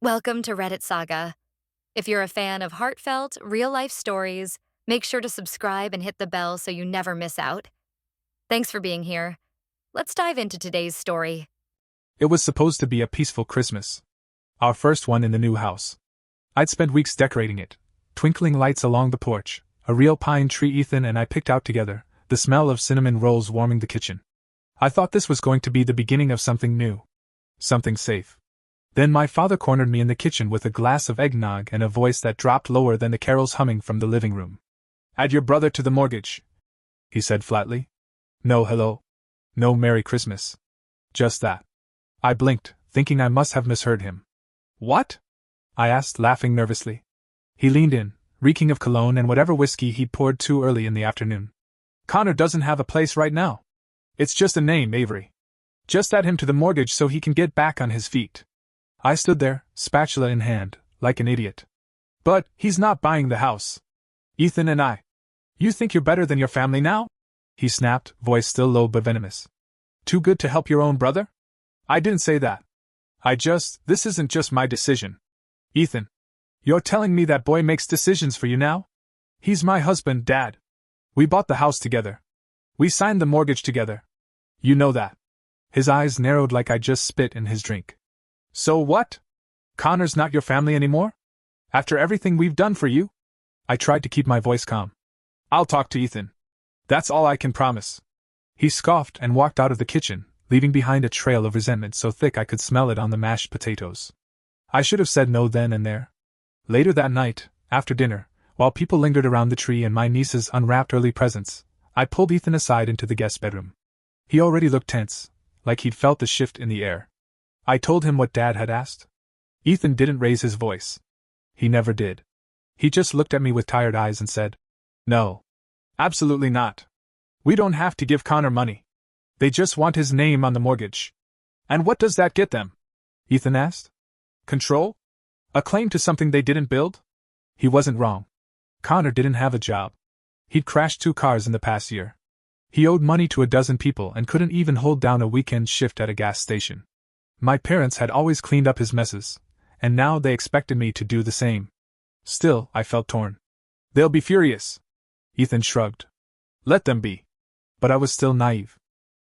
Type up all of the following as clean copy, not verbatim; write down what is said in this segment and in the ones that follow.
Welcome to Reddit Saga. If you're a fan of heartfelt, real-life stories, make sure to subscribe and hit the bell so you never miss out. Thanks for being here. Let's dive into today's story. It was supposed to be a peaceful Christmas. Our first one in the new house. I'd spent weeks decorating it, twinkling lights along the porch, a real pine tree Ethan and I picked out together, the smell of cinnamon rolls warming the kitchen. I thought this was going to be the beginning of something new. Something safe. Then my father cornered me in the kitchen with a glass of eggnog and a voice that dropped lower than the carols humming from the living room. "Add your brother to the mortgage," he said flatly. No hello. No Merry Christmas. Just that. I blinked, thinking I must have misheard him. "What?" I asked, laughing nervously. He leaned in, reeking of cologne and whatever whiskey he'd poured too early in the afternoon. "Connor doesn't have a place right now. It's just a name, Avery. Just add him to the mortgage so he can get back on his feet." I stood there, spatula in hand, like an idiot. "But he's not buying the house. Ethan and I. You think you're better than your family now?" he snapped, voice still low but venomous. "Too good to help your own brother?" "I didn't say that. This isn't just my decision. Ethan. You're telling me that boy makes decisions for you now? He's my husband, Dad. We bought the house together. We signed the mortgage together. You know that." His eyes narrowed like I just spit in his drink. "So what? Connor's not your family anymore? After everything we've done for you?" I tried to keep my voice calm. "I'll talk to Ethan. That's all I can promise." He scoffed and walked out of the kitchen, leaving behind a trail of resentment so thick I could smell it on the mashed potatoes. I should have said no then and there. Later that night, after dinner, while people lingered around the tree and my nieces unwrapped early presents, I pulled Ethan aside into the guest bedroom. He already looked tense, like he'd felt the shift in the air. I told him what Dad had asked. Ethan didn't raise his voice. He never did. He just looked at me with tired eyes and said, "No. Absolutely not. We don't have to give Connor money. They just want his name on the mortgage." "And what does that get them?" Ethan asked. "Control? A claim to something they didn't build?" He wasn't wrong. Connor didn't have a job. He'd crashed 2 cars in the past year. He owed money to a dozen people and couldn't even hold down a weekend shift at a gas station. My parents had always cleaned up his messes, and now they expected me to do the same. Still, I felt torn. "They'll be furious." Ethan shrugged. "Let them be." But I was still naive.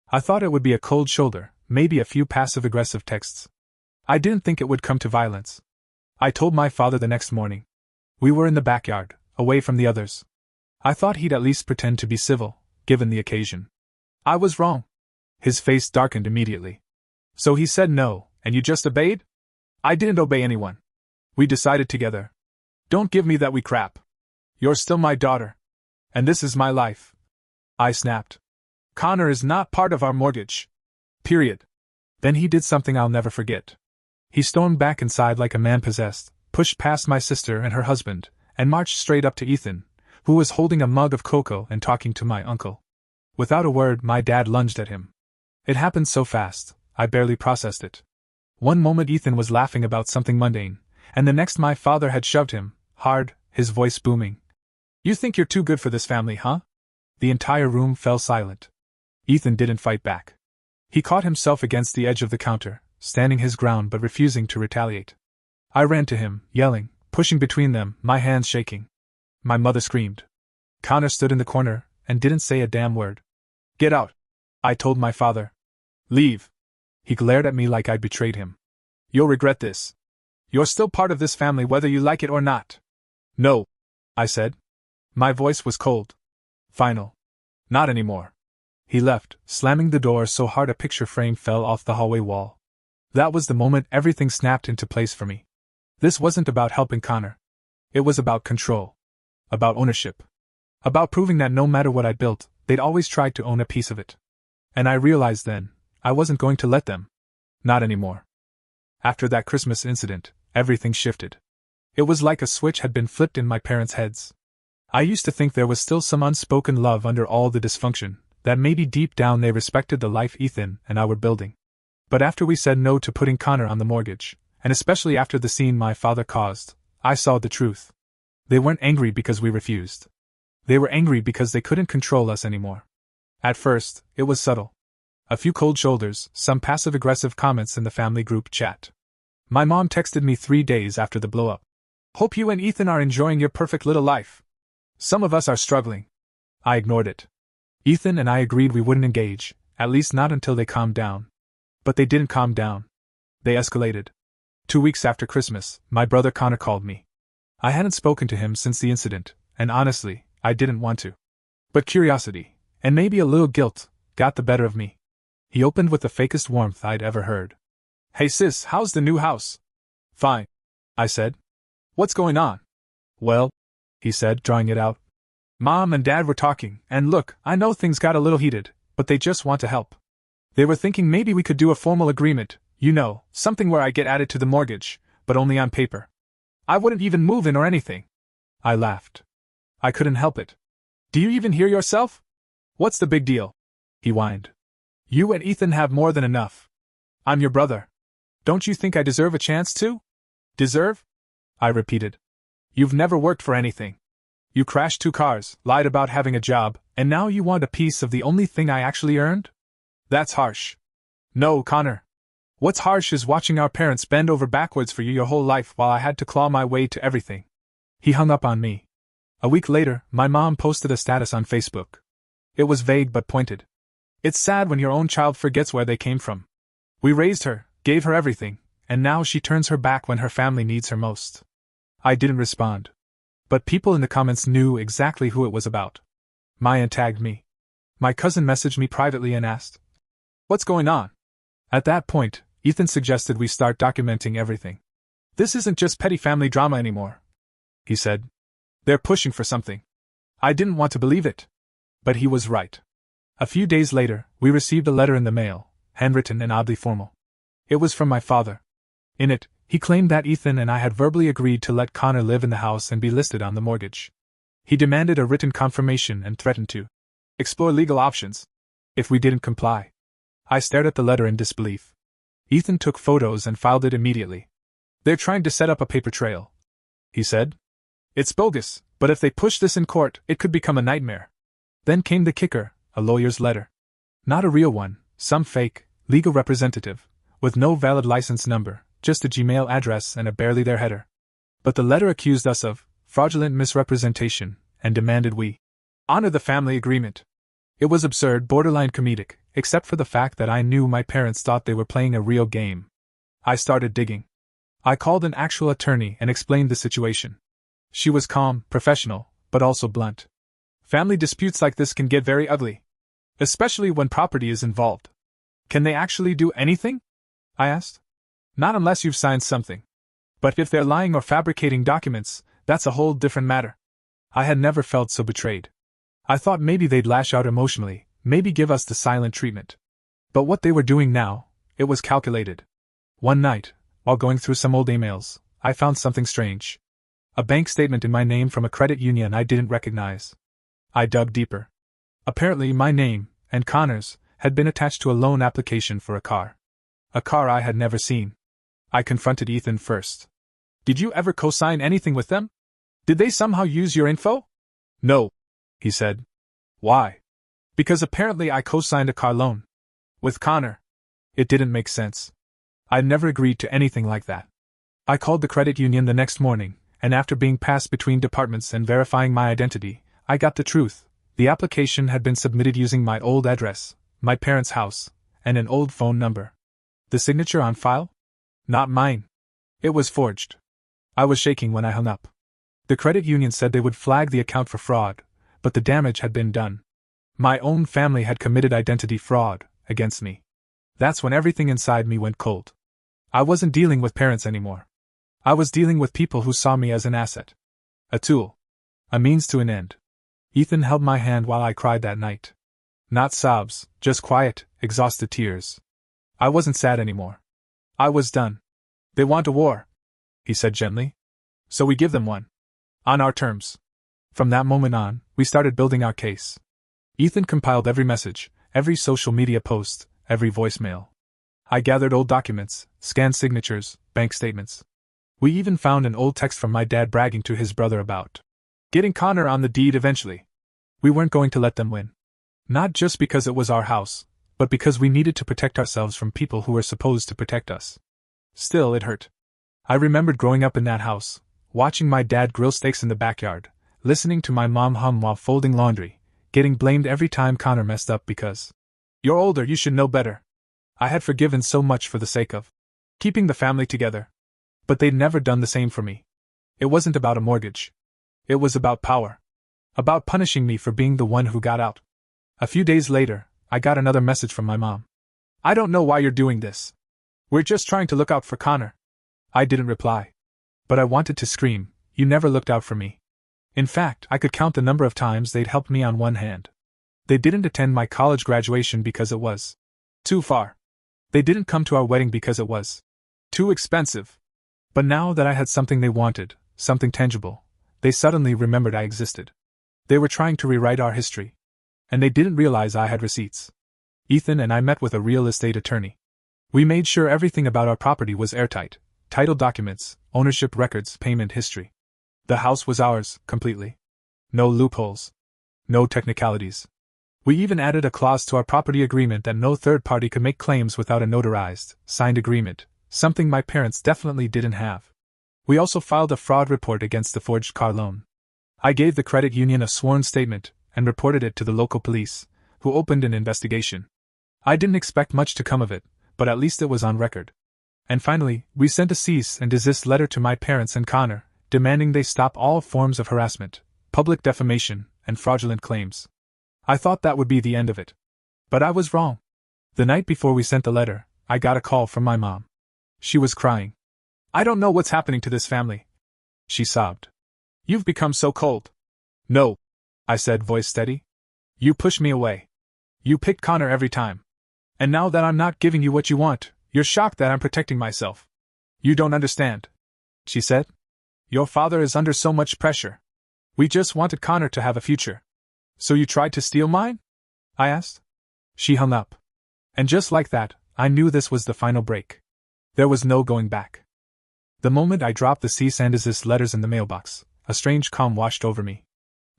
I thought it would be a cold shoulder, maybe a few passive-aggressive texts. I didn't think it would come to violence. I told my father the next morning. We were in the backyard, away from the others. I thought he'd at least pretend to be civil, given the occasion. I was wrong. His face darkened immediately. "So he said no, and you just obeyed?" "I didn't obey anyone. We decided together. Don't give me that wee crap. You're still my daughter. And this is my life." I snapped. "Connor is not part of our mortgage. Period." Then he did something I'll never forget. He stormed back inside like a man possessed, pushed past my sister and her husband, and marched straight up to Ethan, who was holding a mug of cocoa and talking to my uncle. Without a word, my dad lunged at him. It happened so fast, I barely processed it. One moment Ethan was laughing about something mundane, and the next my father had shoved him, hard, his voice booming. "You think you're too good for this family, huh?" The entire room fell silent. Ethan didn't fight back. He caught himself against the edge of the counter, standing his ground but refusing to retaliate. I ran to him, yelling, pushing between them, my hands shaking. My mother screamed. Connor stood in the corner and didn't say a damn word. "Get out," I told my father. "Leave." He glared at me like I'd betrayed him. "You'll regret this. You're still part of this family whether you like it or not." "No," I said. My voice was cold. Final. "Not anymore." He left, slamming the door so hard a picture frame fell off the hallway wall. That was the moment everything snapped into place for me. This wasn't about helping Connor. It was about control. About ownership. About proving that no matter what I built, they'd always tried to own a piece of it. And I realized then, I wasn't going to let them. Not anymore. After that Christmas incident, everything shifted. It was like a switch had been flipped in my parents' heads. I used to think there was still some unspoken love under all the dysfunction, that maybe deep down they respected the life Ethan and I were building. But after we said no to putting Connor on the mortgage, and especially after the scene my father caused, I saw the truth. They weren't angry because we refused. They were angry because they couldn't control us anymore. At first, it was subtle. A few cold shoulders, some passive-aggressive comments in the family group chat. My mom texted me 3 days after the blow-up. Hope you and Ethan are enjoying your perfect little life. Some of us are struggling. I ignored it. Ethan and I agreed we wouldn't engage, at least not until they calmed down. But they didn't calm down. They escalated. 2 weeks after Christmas, my brother Connor called me. I hadn't spoken to him since the incident, and honestly, I didn't want to. But curiosity, and maybe a little guilt, got the better of me. He opened with the fakest warmth I'd ever heard. Hey sis, how's the new house? Fine, I said. What's going on? Well, he said, drawing it out. Mom and Dad were talking, and look, I know things got a little heated, but they just want to help. They were thinking maybe we could do a formal agreement, you know, something where I get added to the mortgage, but only on paper. I wouldn't even move in or anything. I laughed. I couldn't help it. Do you even hear yourself? What's the big deal? He whined. You and Ethan have more than enough. I'm your brother. Don't you think I deserve a chance too? Deserve? I repeated. You've never worked for anything. You crashed 2 cars, lied about having a job, and now you want a piece of the only thing I actually earned? That's harsh. No, Connor. What's harsh is watching our parents bend over backwards for you your whole life while I had to claw my way to everything. He hung up on me. A week later, my mom posted a status on Facebook. It was vague but pointed. It's sad when your own child forgets where they came from. We raised her, gave her everything, and now she turns her back when her family needs her most. I didn't respond. But people in the comments knew exactly who it was about. Maya tagged me. My cousin messaged me privately and asked, "What's going on?" At that point, Ethan suggested we start documenting everything. This isn't just petty family drama anymore, he said. They're pushing for something. I didn't want to believe it. But he was right. A few days later, we received a letter in the mail, handwritten and oddly formal. It was from my father. In it, he claimed that Ethan and I had verbally agreed to let Connor live in the house and be listed on the mortgage. He demanded a written confirmation and threatened to explore legal options if we didn't comply. I stared at the letter in disbelief. Ethan took photos and filed it immediately. They're trying to set up a paper trail, he said. It's bogus, but if they push this in court, it could become a nightmare. Then came the kicker, a lawyer's letter. Not a real one, some fake, legal representative, with no valid license number, just a Gmail address and a barely there header. But the letter accused us of fraudulent misrepresentation and demanded we honor the family agreement. It was absurd, borderline comedic, except for the fact that I knew my parents thought they were playing a real game. I started digging. I called an actual attorney and explained the situation. She was calm, professional, but also blunt. Family disputes like this can get very ugly, especially when property is involved. Can they actually do anything? I asked. Not unless you've signed something. But if they're lying or fabricating documents, that's a whole different matter. I had never felt so betrayed. I thought maybe they'd lash out emotionally, maybe give us the silent treatment. But what they were doing now, it was calculated. One night, while going through some old emails, I found something strange. A bank statement in my name from a credit union I didn't recognize. I dug deeper. Apparently my name, and Connor's, had been attached to a loan application for a car. A car I had never seen. I confronted Ethan first. Did you ever co-sign anything with them? Did they somehow use your info? No, he said. Why? Because apparently I co-signed a car loan. With Connor. It didn't make sense. I'd never agreed to anything like that. I called the credit union the next morning, and after being passed between departments and verifying my identity, I got the truth. The application had been submitted using my old address, my parents' house, and an old phone number. The signature on file? Not mine. It was forged. I was shaking when I hung up. The credit union said they would flag the account for fraud, but the damage had been done. My own family had committed identity fraud against me. That's when everything inside me went cold. I wasn't dealing with parents anymore. I was dealing with people who saw me as an asset. A tool. A means to an end. Ethan held my hand while I cried that night. Not sobs, just quiet, exhausted tears. I wasn't sad anymore. I was done. They want a war, he said gently. So we give them one. On our terms. From that moment on, we started building our case. Ethan compiled every message, every social media post, every voicemail. I gathered old documents, scanned signatures, bank statements. We even found an old text from my dad bragging to his brother about getting Connor on the deed eventually. We weren't going to let them win. Not just because it was our house, but because we needed to protect ourselves from people who were supposed to protect us. Still, it hurt. I remembered growing up in that house, watching my dad grill steaks in the backyard, listening to my mom hum while folding laundry, getting blamed every time Connor messed up because, "You're older, you should know better." I had forgiven so much for the sake of keeping the family together. But they'd never done the same for me. It wasn't about a mortgage. It was about power. About punishing me for being the one who got out. A few days later, I got another message from my mom. "I don't know why you're doing this. We're just trying to look out for Connor." I didn't reply. But I wanted to scream, "You never looked out for me." In fact, I could count the number of times they'd helped me on one hand. They didn't attend my college graduation because it was too far. They didn't come to our wedding because it was too expensive. But now that I had something they wanted, something tangible, they suddenly remembered I existed. They were trying to rewrite our history. And they didn't realize I had receipts. Ethan and I met with a real estate attorney. We made sure everything about our property was airtight: title documents, ownership records, payment history. The house was ours, completely. No loopholes. No technicalities. We even added a clause to our property agreement that no third party could make claims without a notarized, signed agreement, something my parents definitely didn't have. We also filed a fraud report against the forged car loan. I gave the credit union a sworn statement and reported it to the local police, who opened an investigation. I didn't expect much to come of it, but at least it was on record. And finally, we sent a cease and desist letter to my parents and Connor, demanding they stop all forms of harassment, public defamation, and fraudulent claims. I thought that would be the end of it. But I was wrong. The night before we sent the letter, I got a call from my mom. She was crying. "I don't know what's happening to this family," she sobbed. "You've become so cold." "No," I said, voice steady. "You pushed me away. You picked Connor every time. And now that I'm not giving you what you want, you're shocked that I'm protecting myself. You don't understand," she said. "Your father is under so much pressure. We just wanted Connor to have a future. So you tried to steal mine?" I asked. She hung up. And just like that, I knew this was the final break. There was no going back. The moment I dropped the cease and desist letters in the mailbox, a strange calm washed over me.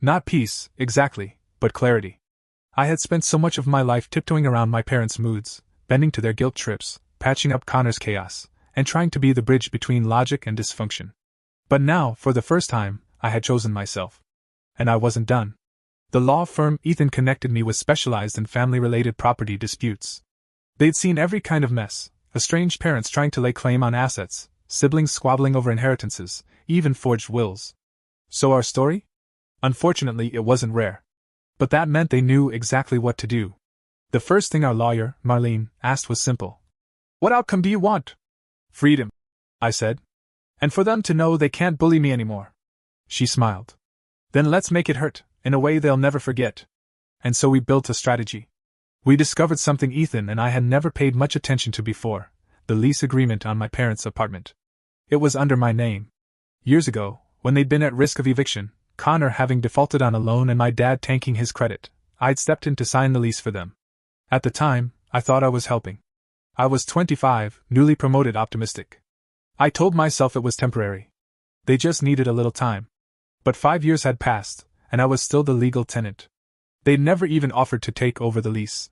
Not peace, exactly, but clarity. I had spent so much of my life tiptoeing around my parents' moods, bending to their guilt trips, patching up Connor's chaos, and trying to be the bridge between logic and dysfunction. But now, for the first time, I had chosen myself. And I wasn't done. The law firm Ethan connected me with specialized in family-related property disputes. They'd seen every kind of mess: estranged parents trying to lay claim on assets, siblings squabbling over inheritances, even forged wills. So our story? Unfortunately, it wasn't rare. But that meant they knew exactly what to do. The first thing our lawyer, Marlene, asked was simple. "What outcome do you want?" "Freedom," I said. "And for them to know they can't bully me anymore." She smiled. "Then let's make it hurt, in a way they'll never forget." And so we built a strategy. We discovered something Ethan and I had never paid much attention to before: the lease agreement on my parents' apartment. It was under my name. Years ago, when they'd been at risk of eviction, Connor having defaulted on a loan and my dad tanking his credit, I'd stepped in to sign the lease for them. At the time, I thought I was helping. I was 25, newly promoted, optimistic. I told myself it was temporary. They just needed a little time. But 5 years had passed, and I was still the legal tenant. They'd never even offered to take over the lease.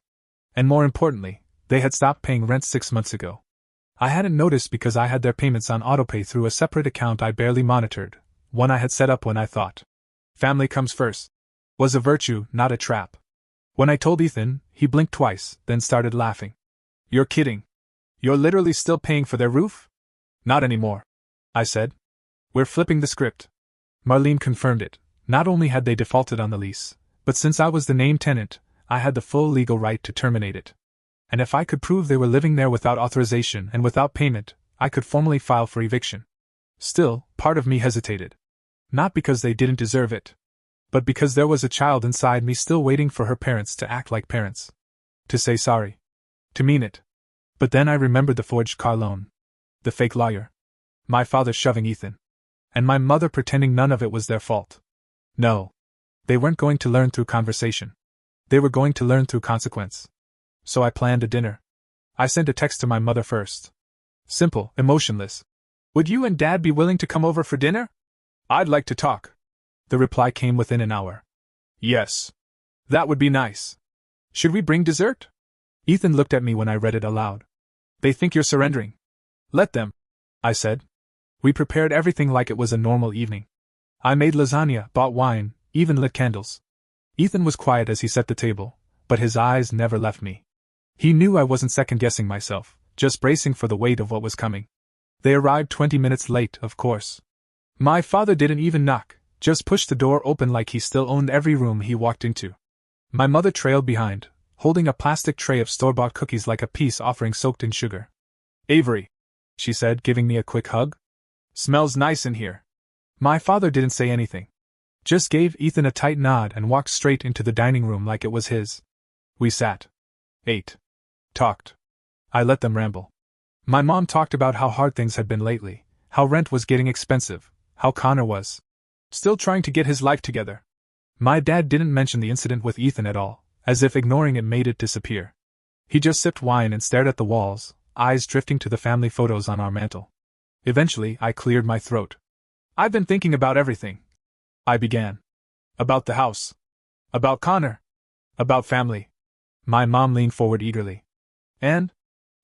And more importantly, they had stopped paying rent 6 months ago. I hadn't noticed because I had their payments on autopay through a separate account I barely monitored, one I had set up when I thought family comes first was a virtue, not a trap. When I told Ethan, he blinked twice, then started laughing. "You're kidding. You're literally still paying for their roof?" "Not anymore," I said. "We're flipping the script." Marlene confirmed it. Not only had they defaulted on the lease, but since I was the named tenant, I had the full legal right to terminate it. And if I could prove they were living there without authorization and without payment, I could formally file for eviction. Still, part of me hesitated. Not because they didn't deserve it, but because there was a child inside me still waiting for her parents to act like parents. To say sorry. To mean it. But then I remembered the forged car loan. The fake lawyer. My father shoving Ethan. And my mother pretending none of it was their fault. No. They weren't going to learn through conversation. They were going to learn through consequence. So I planned a dinner. I sent a text to my mother first. Simple, emotionless. "Would you and Dad be willing to come over for dinner? I'd like to talk." The reply came within an hour. "Yes. That would be nice. Should we bring dessert?" Ethan looked at me when I read it aloud. "They think you're surrendering." "Let them," I said. We prepared everything like it was a normal evening. I made lasagna, bought wine, even lit candles. Ethan was quiet as he set the table, but his eyes never left me. He knew I wasn't second-guessing myself, just bracing for the weight of what was coming. They arrived 20 minutes late, of course. My father didn't even knock, just pushed the door open like he still owned every room he walked into. My mother trailed behind, holding a plastic tray of store-bought cookies like a peace offering soaked in sugar. "Avery," she said, giving me a quick hug. "Smells nice in here." My father didn't say anything. Just gave Ethan a tight nod and walked straight into the dining room like it was his. We sat. Ate. Talked. I let them ramble. My mom talked about how hard things had been lately, how rent was getting expensive, how Connor was still trying to get his life together. My dad didn't mention the incident with Ethan at all, as if ignoring it made it disappear. He just sipped wine and stared at the walls, eyes drifting to the family photos on our mantel. Eventually, I cleared my throat. "I've been thinking about everything," I began. "About the house. About Connor. About family." My mom leaned forward eagerly. "And?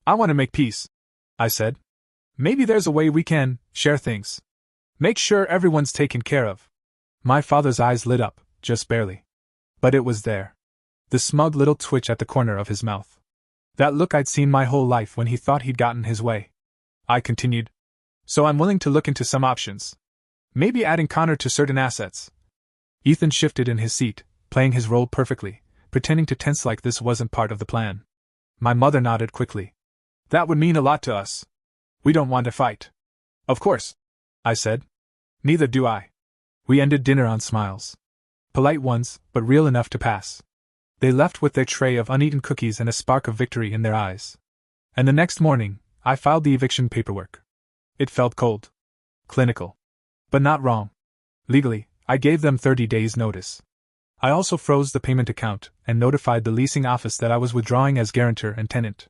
I want to make peace," I said. "Maybe there's a way we can share things. Make sure everyone's taken care of." My father's eyes lit up, just barely. But it was there. The smug little twitch at the corner of his mouth. That look I'd seen my whole life when he thought he'd gotten his way. I continued. "So I'm willing to look into some options. Maybe adding Connor to certain assets." Ethan shifted in his seat, playing his role perfectly, pretending to tense like this wasn't part of the plan. My mother nodded quickly. "That would mean a lot to us. We don't want to fight." "Of course," I said. "Neither do I." We ended dinner on smiles. Polite ones, but real enough to pass. They left with their tray of uneaten cookies and a spark of victory in their eyes. And the next morning, I filed the eviction paperwork. It felt cold. Clinical. But not wrong. Legally, I gave them 30 days' notice. I also froze the payment account and notified the leasing office that I was withdrawing as guarantor and tenant.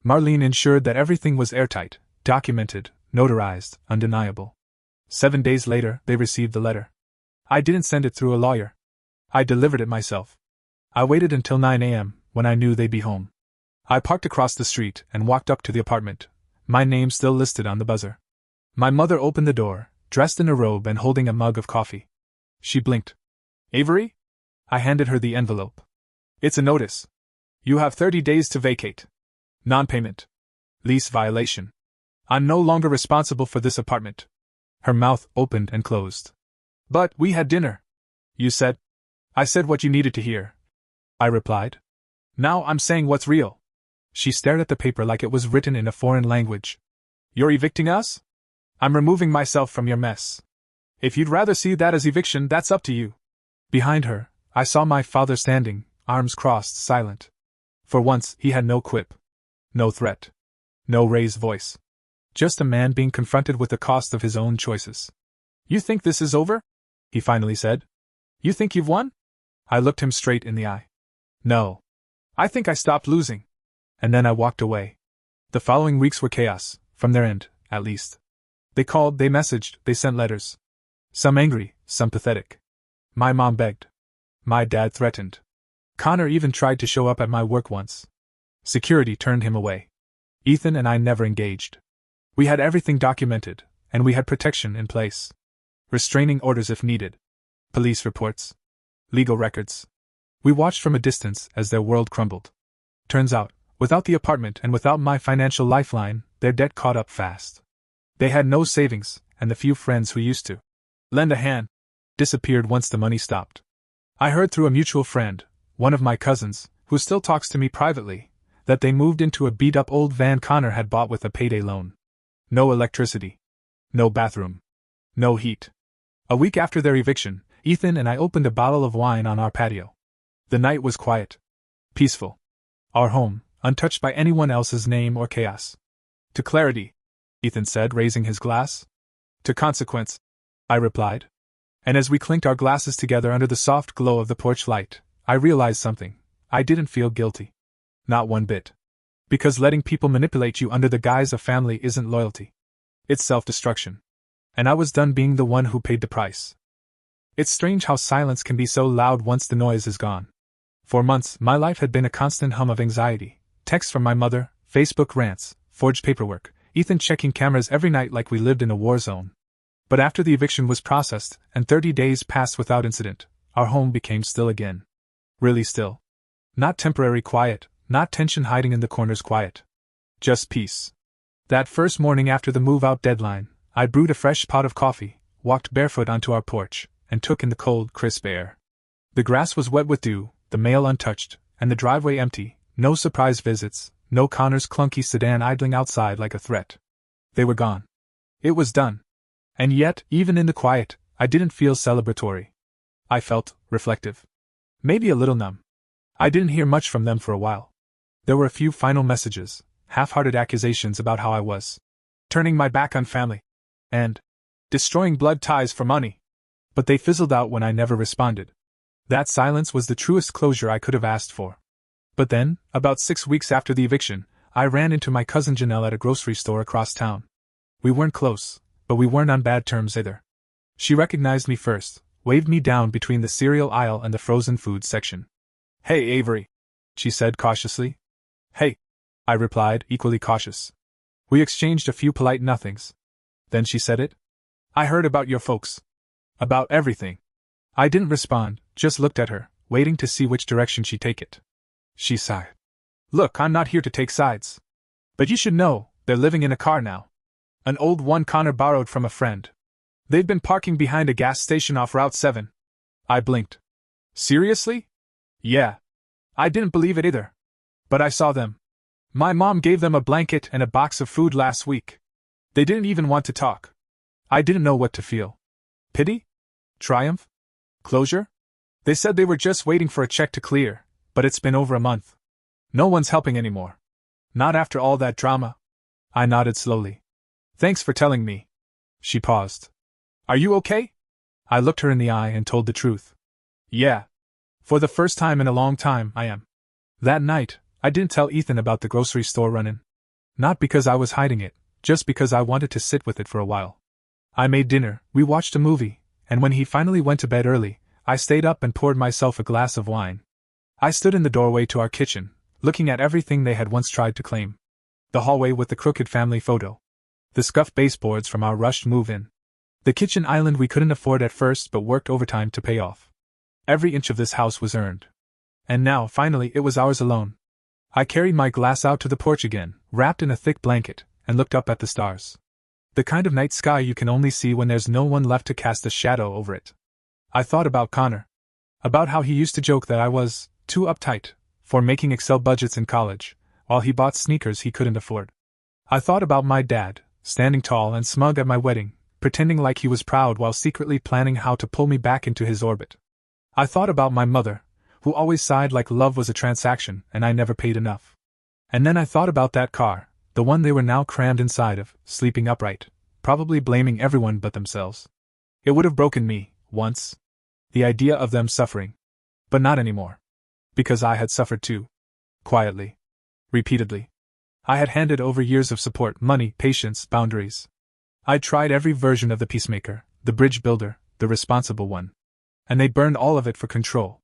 Marlene ensured that everything was airtight, documented, notarized, undeniable. 7 days later, they received the letter. I didn't send it through a lawyer. I delivered it myself. I waited until 9 a.m., when I knew they'd be home. I parked across the street and walked up to the apartment, my name still listed on the buzzer. My mother opened the door, dressed in a robe and holding a mug of coffee. She blinked. "Avery?" I handed her the envelope. "It's a notice. You have 30 days to vacate. Non-payment. Lease violation. I'm no longer responsible for this apartment." Her mouth opened and closed. "But we had dinner. You said." "I said what you needed to hear," I replied. "Now I'm saying what's real." She stared at the paper like it was written in a foreign language. "You're evicting us? I'm removing myself from your mess. If you'd rather see that as eviction, that's up to you." Behind her, I saw my father standing, arms crossed, silent. For once, he had no quip. No threat. No raised voice. Just a man being confronted with the cost of his own choices. "You think this is over?" he finally said. "You think you've won?" I looked him straight in the eye. "No. I think I stopped losing." And then I walked away. The following weeks were chaos, from their end, at least. They called, they messaged, they sent letters. Some angry, some pathetic. My mom begged. My dad threatened. Connor even tried to show up at my work once. Security turned him away. Ethan and I never engaged. We had everything documented, and we had protection in place. Restraining orders if needed. Police reports. Legal records. We watched from a distance as their world crumbled. Turns out, without the apartment and without my financial lifeline, their debt caught up fast. They had no savings, and the few friends who used to lend a hand disappeared once the money stopped. I heard through a mutual friend, one of my cousins, who still talks to me privately, that they moved into a beat-up old van Connor had bought with a payday loan. No electricity. No bathroom. No heat. A week after their eviction, Ethan and I opened a bottle of wine on our patio. The night was quiet. Peaceful. Our home, untouched by anyone else's name or chaos. "To clarity," Ethan said, raising his glass. "To consequence," I replied. And as we clinked our glasses together under the soft glow of the porch light, I realized something. I didn't feel guilty. Not one bit. Because letting people manipulate you under the guise of family isn't loyalty. It's self-destruction. And I was done being the one who paid the price. It's strange how silence can be so loud once the noise is gone. For months, my life had been a constant hum of anxiety. Texts from my mother, Facebook rants, forged paperwork, Ethan checking cameras every night like we lived in a war zone. But after the eviction was processed, and 30 days passed without incident, our home became still again. Really still. Not temporary quiet, not tension hiding in the corners quiet. Just peace. That first morning after the move-out deadline, I brewed a fresh pot of coffee, walked barefoot onto our porch, and took in the cold, crisp air. The grass was wet with dew, the mail untouched, and the driveway empty, no surprise visits, no Connor's clunky sedan idling outside like a threat. They were gone. It was done. And yet, even in the quiet, I didn't feel celebratory. I felt reflective. Maybe a little numb. I didn't hear much from them for a while. There were a few final messages, half-hearted accusations about how I was turning my back on family and destroying blood ties for money. But they fizzled out when I never responded. That silence was the truest closure I could have asked for. But then, about 6 weeks after the eviction, I ran into my cousin Janelle at a grocery store across town. We weren't close, but we weren't on bad terms either. She recognized me first, waved me down between the cereal aisle and the frozen food section. "Hey, Avery," she said cautiously. "Hey," I replied, equally cautious. We exchanged a few polite nothings. Then she said it. "I heard about your folks. About everything." I didn't respond, just looked at her, waiting to see which direction she'd take it. She sighed. "Look, I'm not here to take sides. But you should know, they're living in a car now. An old one Connor borrowed from a friend. They've been parking behind a gas station off Route 7. I blinked. "Seriously?" "Yeah. I didn't believe it either. But I saw them. My mom gave them a blanket and a box of food last week. They didn't even want to talk." I didn't know what to feel. Pity? Triumph? Closure? They said they were just waiting for a check to clear, but it's been over a month. No one's helping anymore. Not after all that drama. I nodded slowly. "Thanks for telling me." She paused. "Are you okay?" I looked her in the eye and told the truth. "Yeah. For the first time in a long time, I am." That night, I didn't tell Ethan about the grocery store run-in. Not because I was hiding it, just because I wanted to sit with it for a while. I made dinner, we watched a movie, and when he finally went to bed early, I stayed up and poured myself a glass of wine. I stood in the doorway to our kitchen, looking at everything they had once tried to claim. The hallway with the crooked family photo. The scuffed baseboards from our rushed move-in. The kitchen island we couldn't afford at first but worked overtime to pay off. Every inch of this house was earned. And now, finally, it was ours alone. I carried my glass out to the porch again, wrapped in a thick blanket, and looked up at the stars. The kind of night sky you can only see when there's no one left to cast a shadow over it. I thought about Connor. About how he used to joke that I was too uptight for making Excel budgets in college, while he bought sneakers he couldn't afford. I thought about my dad, standing tall and smug at my wedding, pretending like he was proud while secretly planning how to pull me back into his orbit. I thought about my mother, who always sighed like love was a transaction and I never paid enough. And then I thought about that car, the one they were now crammed inside of, sleeping upright, probably blaming everyone but themselves. It would have broken me, once. The idea of them suffering. But not anymore. Because I had suffered too. Quietly. Repeatedly. I had handed over years of support, money, patience, boundaries. I'd tried every version of the peacemaker, the bridge builder, the responsible one. And they burned all of it for control.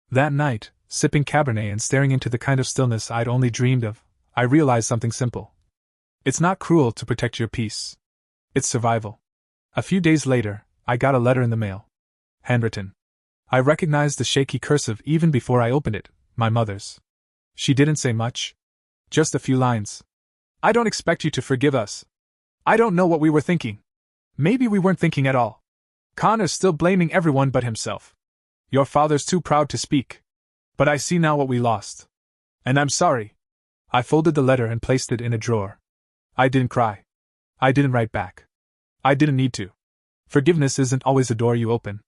That night, sipping Cabernet and staring into the kind of stillness I'd only dreamed of, I realized something simple. It's not cruel to protect your peace. It's survival. A few days later, I got a letter in the mail. Handwritten. I recognized the shaky cursive even before I opened it, my mother's. She didn't say much. Just a few lines. "I don't expect you to forgive us. I don't know what we were thinking. Maybe we weren't thinking at all. Connor's still blaming everyone but himself. Your father's too proud to speak. But I see now what we lost. And I'm sorry." I folded the letter and placed it in a drawer. I didn't cry. I didn't write back. I didn't need to. Forgiveness isn't always a door you open.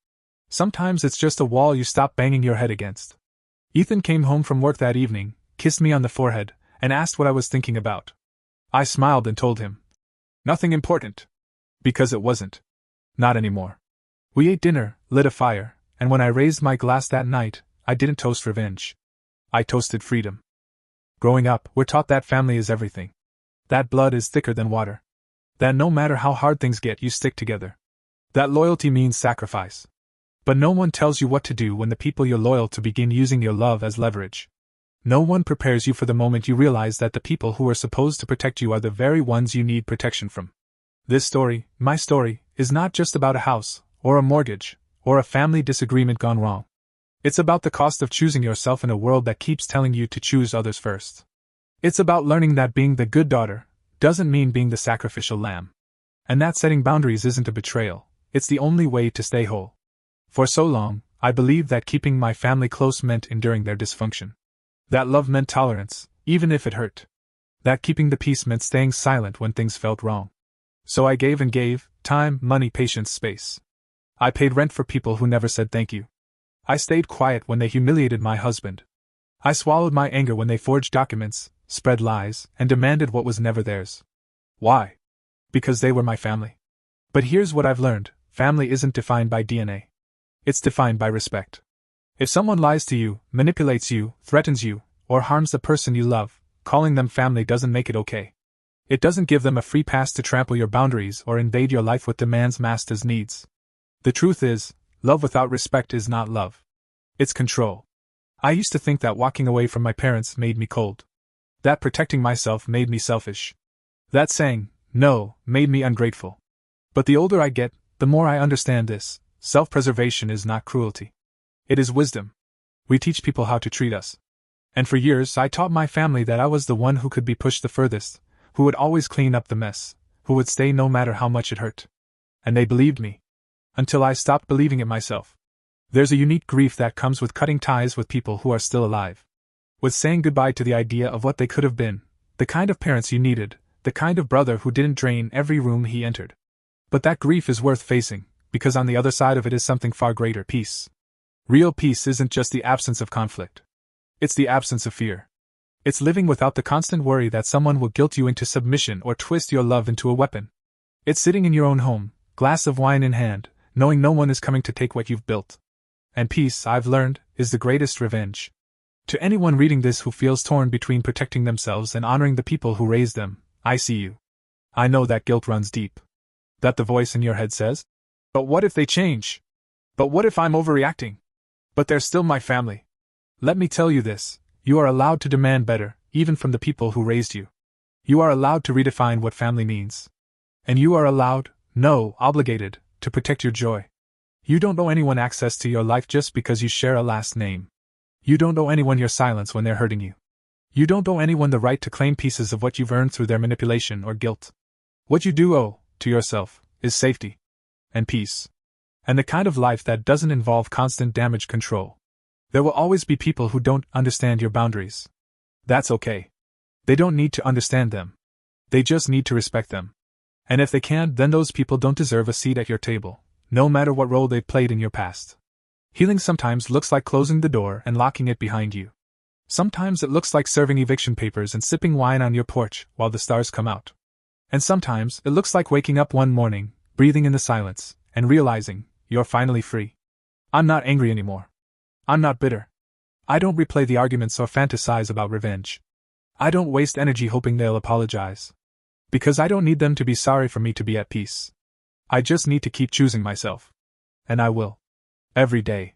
Sometimes it's just a wall you stop banging your head against. Ethan came home from work that evening, kissed me on the forehead, and asked what I was thinking about. I smiled and told him. Nothing important. Because it wasn't. Not anymore. We ate dinner, lit a fire, and when I raised my glass that night, I didn't toast revenge. I toasted freedom. Growing up, we're taught that family is everything. That blood is thicker than water. That no matter how hard things get, you stick together. That loyalty means sacrifice. But no one tells you what to do when the people you're loyal to begin using your love as leverage. No one prepares you for the moment you realize that the people who are supposed to protect you are the very ones you need protection from. This story, my story, is not just about a house, or a mortgage, or a family disagreement gone wrong. It's about the cost of choosing yourself in a world that keeps telling you to choose others first. It's about learning that being the good daughter doesn't mean being the sacrificial lamb. And that setting boundaries isn't a betrayal, it's the only way to stay whole. For so long, I believed that keeping my family close meant enduring their dysfunction. That love meant tolerance, even if it hurt. That keeping the peace meant staying silent when things felt wrong. So I gave and gave, time, money, patience, space. I paid rent for people who never said thank you. I stayed quiet when they humiliated my husband. I swallowed my anger when they forged documents, spread lies, and demanded what was never theirs. Why? Because they were my family. But here's what I've learned: family isn't defined by DNA. It's defined by respect. If someone lies to you, manipulates you, threatens you, or harms the person you love, calling them family doesn't make it okay. It doesn't give them a free pass to trample your boundaries or invade your life with demands masked as needs. The truth is, love without respect is not love. It's control. I used to think that walking away from my parents made me cold. That protecting myself made me selfish. That saying no made me ungrateful. But the older I get, the more I understand this: self-preservation is not cruelty. It is wisdom. We teach people how to treat us. And for years I taught my family that I was the one who could be pushed the furthest, who would always clean up the mess, who would stay no matter how much it hurt. And they believed me. Until I stopped believing it myself. There's a unique grief that comes with cutting ties with people who are still alive. With saying goodbye to the idea of what they could have been, the kind of parents you needed, the kind of brother who didn't drain every room he entered. But that grief is worth facing, because on the other side of it is something far greater: peace. Real peace isn't just the absence of conflict. It's the absence of fear. It's living without the constant worry that someone will guilt you into submission or twist your love into a weapon. It's sitting in your own home, glass of wine in hand, knowing no one is coming to take what you've built. And peace, I've learned, is the greatest revenge. To anyone reading this who feels torn between protecting themselves and honoring the people who raised them, I see you. I know that guilt runs deep. That the voice in your head says, "But what if they change? But what if I'm overreacting? But they're still my family." Let me tell you this: you are allowed to demand better, even from the people who raised you. You are allowed to redefine what family means. And you are allowed, no, obligated, to protect your joy. You don't owe anyone access to your life just because you share a last name. You don't owe anyone your silence when they're hurting you. You don't owe anyone the right to claim pieces of what you've earned through their manipulation or guilt. What you do owe, to yourself, is safety. And peace. And the kind of life that doesn't involve constant damage control. There will always be people who don't understand your boundaries. That's okay. They don't need to understand them. They just need to respect them. And if they can't, then those people don't deserve a seat at your table, no matter what role they've played in your past. Healing sometimes looks like closing the door and locking it behind you. Sometimes it looks like serving eviction papers and sipping wine on your porch while the stars come out. And sometimes it looks like waking up one morning, breathing in the silence, and realizing you're finally free. I'm not angry anymore. I'm not bitter. I don't replay the arguments or fantasize about revenge. I don't waste energy hoping they'll apologize. Because I don't need them to be sorry for me to be at peace. I just need to keep choosing myself. And I will. Every day.